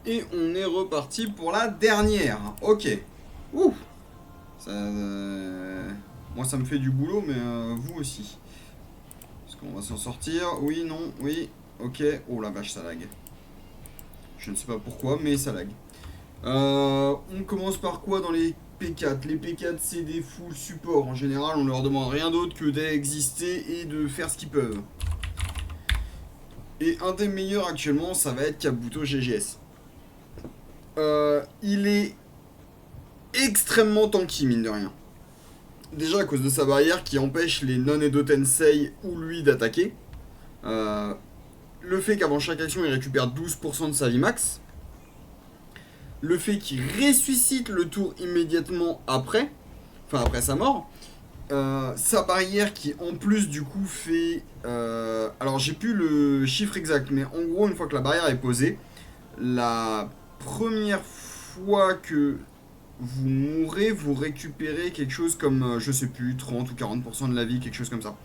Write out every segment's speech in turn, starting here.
Et on est reparti pour la dernière. Ok. Ouh. Ça, moi ça me fait du boulot, mais vous aussi. Est-ce qu'on va s'en sortir? Oui, non, oui. Ok. Oh la vache, ça lag. Je ne sais pas pourquoi, mais ça lag. On commence par quoi dans les P4? Les P4 c'est des full support. En général, on leur demande rien d'autre que d'exister et de faire ce qu'ils peuvent. Et un des meilleurs actuellement, ça va être Kabuto GGS. Il est extrêmement tanky, mine de rien. Déjà à cause de sa barrière qui empêche les non-Edo Tensei ou lui d'attaquer. Euh, le fait qu'avant chaque action il récupère 12% de sa vie max. Le fait qu'il ressuscite le tour immédiatement après, enfin après sa mort. Sa barrière qui en plus du coup fait... alors j'ai plus le chiffre exact, mais en gros une fois que la barrière est posée, la première fois que vous mourrez, vous récupérez quelque chose comme, je sais plus, 30 ou 40% de la vie, quelque chose comme ça.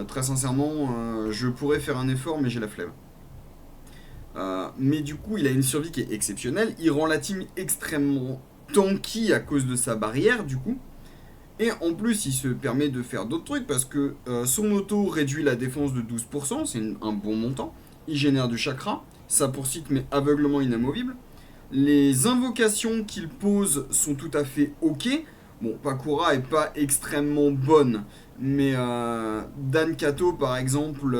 Très sincèrement, je pourrais faire un effort, mais j'ai la flemme. Mais du coup, il a une survie qui est exceptionnelle. Il rend la team extrêmement tanky à cause de sa barrière, du coup. Et en plus, il se permet de faire d'autres trucs parce que son auto réduit la défense de 12%, c'est un bon montant. Il génère du chakra, sa poursuite mais aveuglement inamovible. Les invocations qu'il pose sont tout à fait ok. Bon, Pakura est pas extrêmement bonne, mais Dan Kato par exemple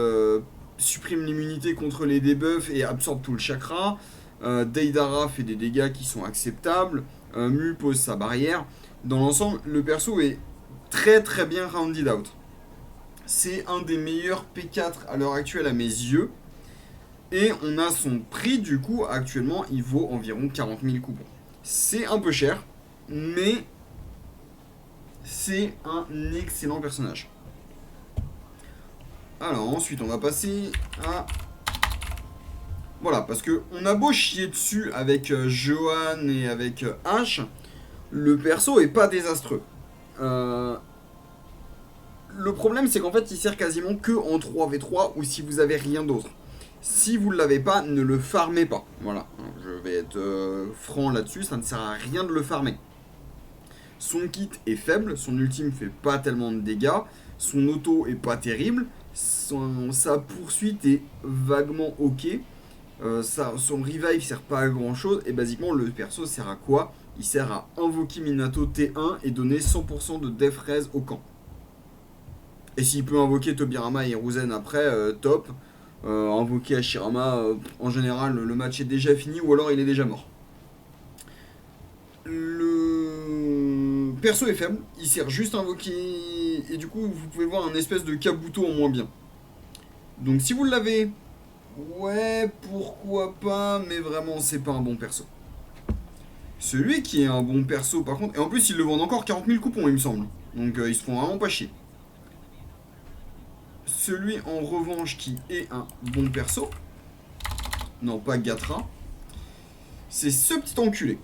supprime l'immunité contre les debuffs et absorbe tout le chakra. Deidara fait des dégâts qui sont acceptables. Mu pose sa barrière. Dans l'ensemble, le perso est très très bien rounded out. C'est un des meilleurs P4 à l'heure actuelle à mes yeux. Et on a son prix, du coup, actuellement, il vaut environ 40 000 coupons. C'est un peu cher, mais c'est un excellent personnage. Alors ensuite, on va passer à... Voilà, parce que on a beau chier dessus avec Johan et avec H, le perso est pas désastreux. Le problème, c'est qu'en fait, il sert quasiment que en 3v3 ou si vous avez rien d'autre. Si vous ne l'avez pas, ne le farmez pas. Voilà, je vais être franc là-dessus, ça ne sert à rien de le farmer. Son kit est faible, son ultime fait pas tellement de dégâts, son auto est pas terrible, sa poursuite est vaguement ok, son revive sert pas à grand chose, et basiquement le perso sert à quoi? Il sert à invoquer Minato T1 et donner 100% de def res au camp. Et s'il peut invoquer Tobirama et Hiruzen après, top. Invoquer Hashirama, en général, le match est déjà fini ou alors il est déjà mort. Le perso est faible, il sert juste à invoquer. Et du coup, vous pouvez voir un espèce de Kabuto en moins bien. Donc si vous l'avez, ouais, pourquoi pas, mais vraiment, c'est pas un bon perso. Celui qui est un bon perso, par contre, et en plus, ils le vendent encore 40 000 coupons, il me semble. Donc ils se font vraiment pas chier. Celui en revanche qui est un bon perso, non pas Gatra, c'est ce petit enculé.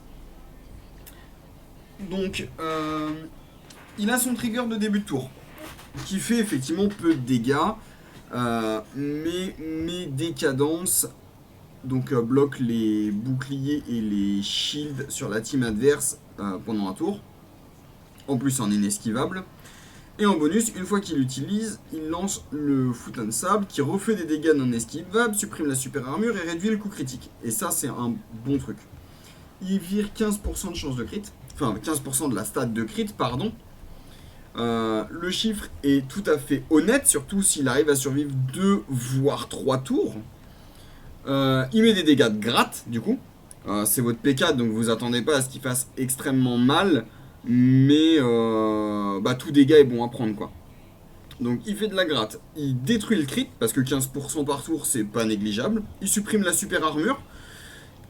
Donc, il a son trigger de début de tour, qui fait effectivement peu de dégâts, mais mes décadences donc bloquent les boucliers et les shields sur la team adverse pendant un tour. En plus, en inesquivable. Et en bonus, une fois qu'il l'utilise, il lance le foot and sable qui refait des dégâts non esquivables, supprime la super armure et réduit le coup critique. Et ça, c'est un bon truc. Il vire 15% de chance de crit, enfin 15% de la stat de crit, pardon. Le chiffre est tout à fait honnête, surtout s'il arrive à survivre 2 voire 3 tours. Il met des dégâts de gratte, du coup. C'est votre P4, donc vous attendez pas à ce qu'il fasse extrêmement mal. Mais tout dégât est bon à prendre, quoi. Donc il fait de la gratte, il détruit le crit, parce que 15% par tour c'est pas négligeable. Il supprime la super armure.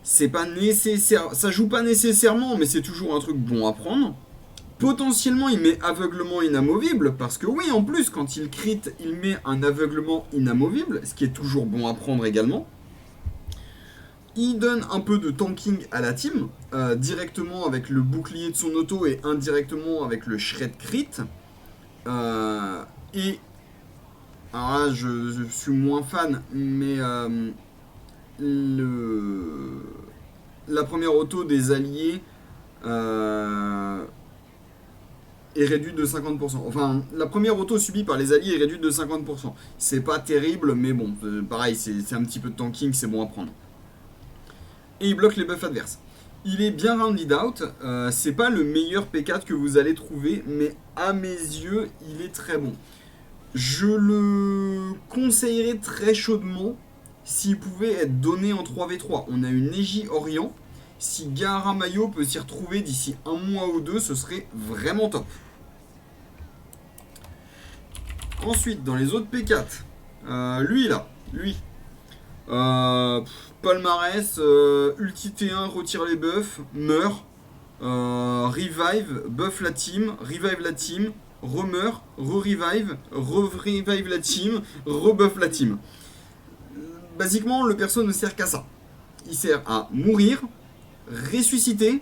C'est pas nécessaire, ça joue pas nécessairement, mais c'est toujours un truc bon à prendre. Potentiellement il met aveuglement inamovible, parce que oui, en plus quand il crit, il met un aveuglement inamovible, ce qui est toujours bon à prendre également. Il donne un peu de tanking à la team, directement avec le bouclier de son auto et indirectement avec le shred crit. Et alors là, je suis moins fan, mais le la première auto des alliés est réduite de 50%. Enfin, la première auto subie par les alliés est réduite de 50%. C'est pas terrible, mais bon, pareil, c'est un petit peu de tanking, c'est bon à prendre. Et il bloque les buffs adverses. Il est bien rounded out, c'est pas le meilleur P4 que vous allez trouver, mais à mes yeux, il est très bon. Je le conseillerais très chaudement s'il pouvait être donné en 3v3. On a une Neji Orient. Si Gaara Mayo peut s'y retrouver d'ici un mois ou deux, ce serait vraiment top. Ensuite, dans les autres P4, lui là, lui. Palmarès, ulti T1, retire les buffs, meurt. Revive, buff la team, revive la team, remeurt, re-revive, re-revive la team, rebuff la team. Basiquement, le perso ne sert qu'à ça. Il sert à mourir, ressusciter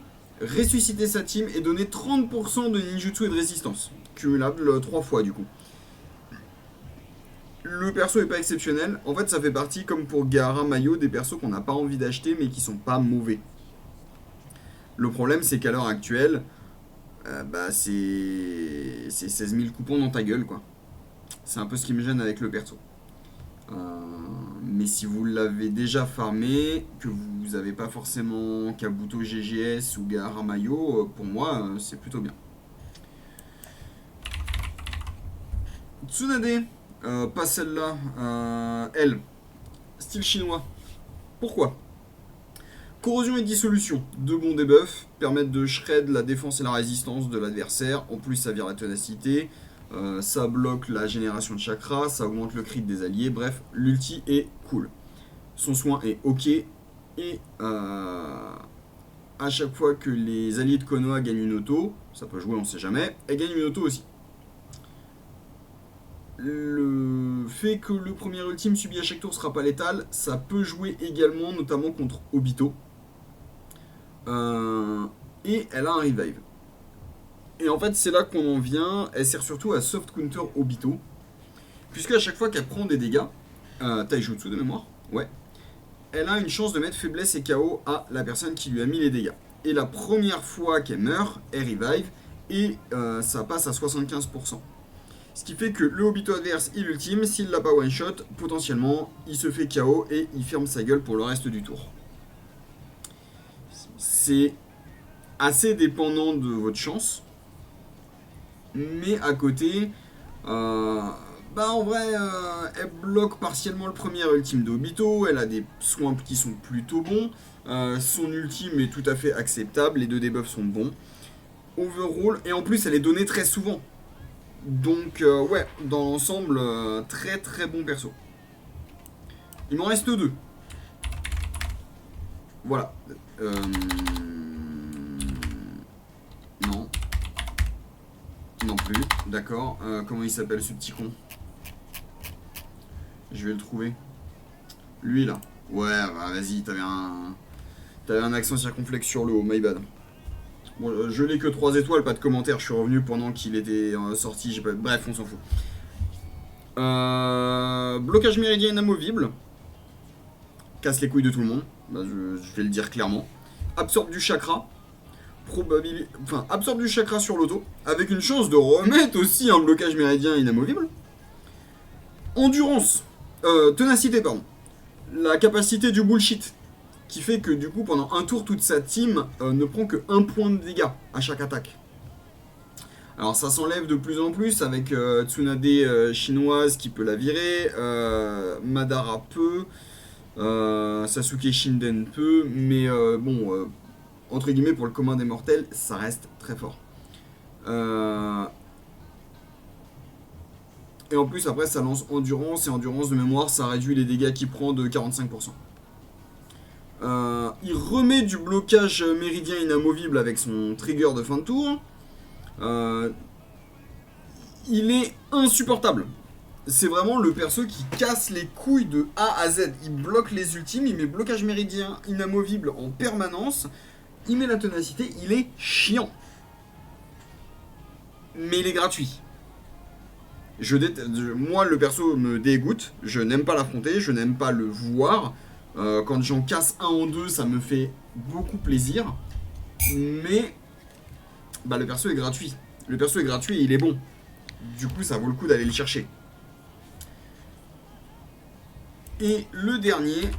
sa team et donner 30% de ninjutsu et de résistance. Cumulable 3 fois du coup. Le perso est pas exceptionnel. En fait, ça fait partie, comme pour Gaara Mayo, des persos qu'on n'a pas envie d'acheter mais qui sont pas mauvais. Le problème, c'est qu'à l'heure actuelle, c'est 16 000 coupons dans ta gueule, quoi. C'est un peu ce qui me gêne avec le perso. Mais si vous l'avez déjà farmé, que vous n'avez pas forcément Kabuto GGS ou Gaara Mayo, pour moi, c'est plutôt bien. Tsunade, pas celle-là, elle, style chinois. Pourquoi ? Corrosion et dissolution, deux bons debuffs, permettent de shred la défense et la résistance de l'adversaire, en plus ça vire la ténacité, ça bloque la génération de chakra, ça augmente le crit des alliés, bref, l'ulti est cool. Son soin est ok, et à chaque fois que les alliés de Konoha gagnent une auto, ça peut jouer on sait jamais, elle gagne une auto aussi. Le fait que le premier ultime subi à chaque tour sera pas létal, ça peut jouer également, notamment contre Obito. Et elle a un revive. Et en fait, c'est là qu'on en vient. Elle sert surtout à soft counter Obito. Puisque à chaque fois qu'elle prend des dégâts, Taijutsu de mémoire, ouais, elle a une chance de mettre faiblesse et KO à la personne qui lui a mis les dégâts. Et la première fois qu'elle meurt, elle revive. Et ça passe à 75%. Ce qui fait que le Obito adverse, il ultime, s'il l'a pas one shot, potentiellement, il se fait KO et il ferme sa gueule pour le reste du tour. C'est assez dépendant de votre chance. Mais à côté, en vrai, elle bloque partiellement le premier ultime d'Obito. Elle a des soins qui sont plutôt bons. Son ultime est tout à fait acceptable. Les deux debuffs sont bons. Overall, et en plus, elle est donnée très souvent. Donc, ouais, dans l'ensemble, très très bon perso. Il m'en reste deux. Voilà. Non. Non plus, d'accord. Comment il s'appelle ce petit con? Je vais le trouver. Lui là. Ouais, bah, vas-y, t'avais un accent circonflexe sur le haut, my bad. Bon, je l'ai que 3 étoiles, pas de commentaires, je suis revenu pendant qu'il était sorti, bref, on s'en fout. Blocage méridien inamovible. Casse les couilles de tout le monde, bah, je vais le dire clairement. Absorbe du chakra. Absorbe du chakra sur l'auto, avec une chance de remettre aussi un blocage méridien inamovible. Endurance. Ténacité, pardon. La capacité du bullshit. Qui fait que du coup pendant un tour toute sa team ne prend que 1 point de dégâts à chaque attaque. Alors ça s'enlève de plus en plus avec Tsunade chinoise qui peut la virer, Madara peut, Sasuke Shinden peut, mais entre guillemets pour le commun des mortels ça reste très fort. Et en plus après ça lance endurance, et endurance de mémoire ça réduit les dégâts qu'il prend de 45%. Il remet du blocage méridien inamovible avec son trigger de fin de tour. Il est insupportable. C'est vraiment le perso qui casse les couilles de A à Z. Il bloque les ultimes, il met blocage méridien inamovible en permanence. Il met la ténacité, il est chiant. Mais il est gratuit. Moi, le perso me dégoûte. Je n'aime pas l'affronter, je n'aime pas le voir. Quand j'en casse un en deux, ça me fait beaucoup plaisir. Mais bah, le perso est gratuit. Le perso est gratuit et il est bon. Du coup, ça vaut le coup d'aller le chercher. Et le dernier...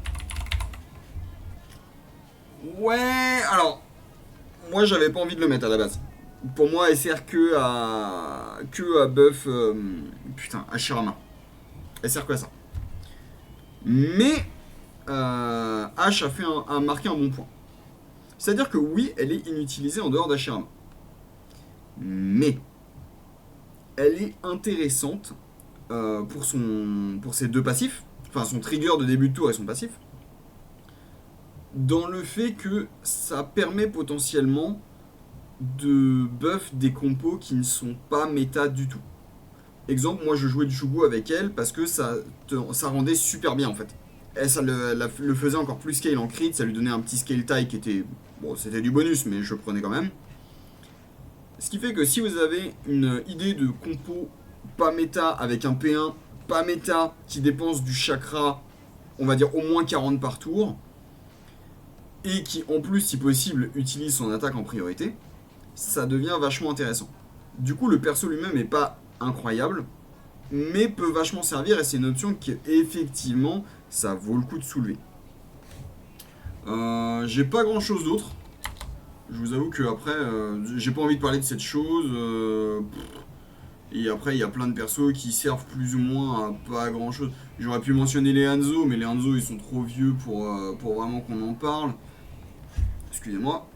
Ouais, alors... Moi, j'avais pas envie de le mettre à la base. Pour moi, elle sert que à buff... putain, à Shirama. Elle sert que à ça. Mais... H a marqué un bon point. C'est-à-dire que oui, elle est inutilisée en dehors d'Hashirama. Mais... Elle est intéressante pour ses deux passifs. Enfin, son trigger de début de tour et son passif. Dans le fait que ça permet potentiellement de buff des compos qui ne sont pas méta du tout. Exemple, moi je jouais du Shugo avec elle parce que ça rendait super bien en fait. Et ça le faisait encore plus scale en crit, ça lui donnait un petit scale tie qui était... Bon, c'était du bonus, mais je prenais quand même. Ce qui fait que si vous avez une idée de compo pas méta avec un P1 pas méta qui dépense du chakra, on va dire au moins 40 par tour, et qui en plus, si possible, utilise son attaque en priorité, ça devient vachement intéressant. Du coup, le perso lui-même n'est pas incroyable, mais peut vachement servir, et c'est une option qui, effectivement, ça vaut le coup de soulever. J'ai pas grand chose d'autre. Je vous avoue que après, j'ai pas envie de parler de cette chose. Et après, il y a plein de persos qui servent plus ou moins à pas grand chose. J'aurais pu mentionner les Hanzo, mais les Hanzo ils sont trop vieux pour vraiment qu'on en parle. Excusez-moi.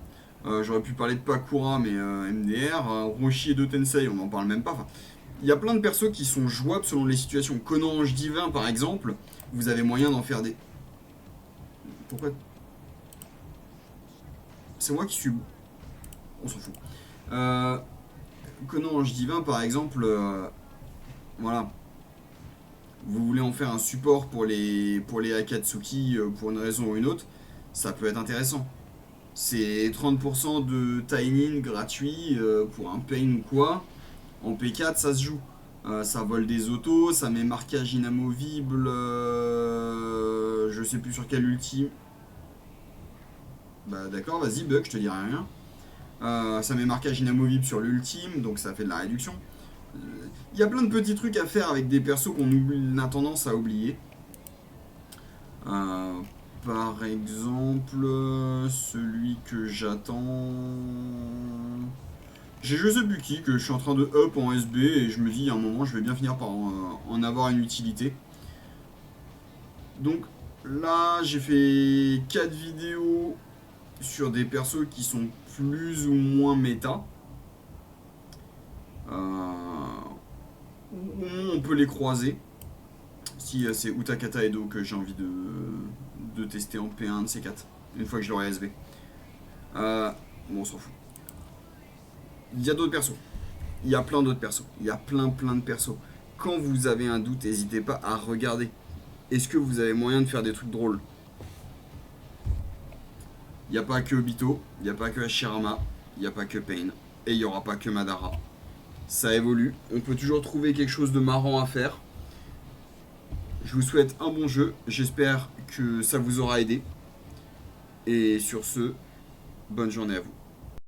J'aurais pu parler de Pakura, mais MDR. Roshi et de Tensei, on n'en parle même pas. Enfin, il y a plein de persos qui sont jouables selon les situations. Conan Ange Divin, par exemple, vous avez moyen d'en faire des. Pourquoi? C'est moi qui suis. On s'en fout. Conan Ange Divin, par exemple, voilà. Vous voulez en faire un support pour les Akatsuki pour une raison ou une autre, ça peut être intéressant. C'est 30% de tie-in gratuit pour un pain ou quoi. En P4, ça se joue. Ça vole des autos, ça met marquage inamovible. Je sais plus sur quel ultime. Bah d'accord, vas-y, bug, je te dirai rien. Ça met marquage inamovible sur l'ultime, donc ça fait de la réduction. Il y a plein de petits trucs à faire avec des persos qu'on a tendance à oublier. Par exemple, celui que j'attends... J'ai je sais plus qui, que je suis en train de up en SB et je me dis à un moment je vais bien finir par en avoir une utilité. Donc là j'ai fait 4 vidéos sur des persos qui sont plus ou moins méta. On peut les croiser. Si c'est Utakata Edo que j'ai envie de tester en P1 de ces 4, une fois que je l'aurai SB. Bon, on s'en fout. Il y a d'autres persos. Il y a plein d'autres persos. Il y a plein de persos. Quand vous avez un doute, n'hésitez pas à regarder. Est-ce que vous avez moyen de faire des trucs drôles? Il n'y a pas que Obito, il n'y a pas que Hashirama, il n'y a pas que Pain, et il n'y aura pas que Madara. Ça évolue, on peut toujours trouver quelque chose de marrant à faire. Je vous souhaite un bon jeu, j'espère que ça vous aura aidé. Et sur ce, bonne journée à vous.